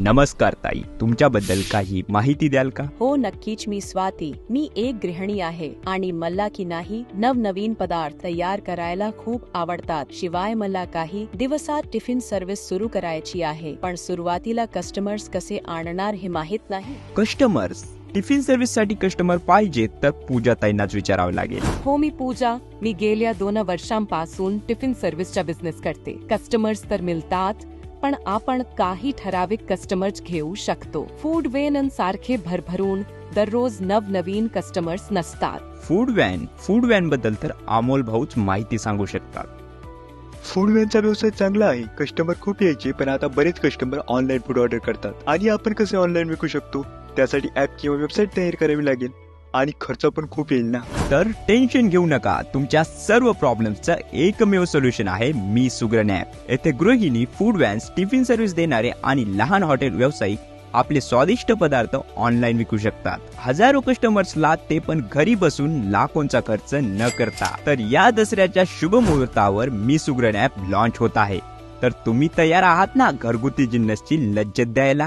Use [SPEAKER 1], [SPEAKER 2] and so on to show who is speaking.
[SPEAKER 1] नमस्कार ताई, तुमच्याबद्दल काही माहिती द्याल का?
[SPEAKER 2] हो नक्कीच. मी स्वाती. मी एक गृहिणी आहे आणि मला की नाही नवनवीन पदार्थ तयार करायला खूप आवडतात. शिवाय मला काही दिवसात टिफिन सर्व्हिस सुरू करायची आहे, पण सुरुवातीला कस्टमर्स कसे आणणार हे माहित नाही.
[SPEAKER 1] कस्टमर्स टिफिन सर्व्हिस साठी कस्टमर पाहिजे तर पूजा ताईंनाच विचारावं लागेल.
[SPEAKER 2] हो, मी पूजा. मी गेल्या 2 वर्षांपासून टिफिन सर्व्हिसचा बिझनेस करते. कस्टमर्स तर मिळतात, पण आपण काही ठराविक कस्टमर्स घेऊ शकतो. फूड वेन सारखे भरभरून दररोज नवनवीन कस्टमर्स नसतात.
[SPEAKER 1] फूड व्हॅन बद्दल तर अमोल भाऊच माहिती सांगू शकतात.
[SPEAKER 3] फूड व्हॅनचा व्यवसाय चांगला आहे. कस्टमर खूप यायचे, पण आता बरेच कस्टमर ऑनलाईन फूड ऑर्डर करतात. आणि आपण कसे ऑनलाईन विकू शकतो? त्यासाठी ऍप किंवा वेबसाईट तयार करावी लागेल आणि खर्च पण खूप येईल ना.
[SPEAKER 1] तर टेन्शन घेऊ नका, तुमच्या सर्व प्रॉब्लेम्सचं एकमेव सोल्युशन आहे मी सुगरण ऍप. येथे गृहिणी, फूड व्हॅन्स, टिफिन सर्व्हिस देणारे आणि लहान हॉटेल व्यावसायिक आपले स्वादिष्ट पदार्थ ऑनलाईन विकू शकतात. हजारो कस्टमर्सला, ते पण घरी बसून लाखोंचा खर्च न करता. तर या दसऱ्याच्या शुभ मुहूर्तावर मी सुगरण ऍप लॉन्च होत आहे. तर तुम्ही तयार आहात ना घरगुती जिन्नसची लज्जत द्यायला?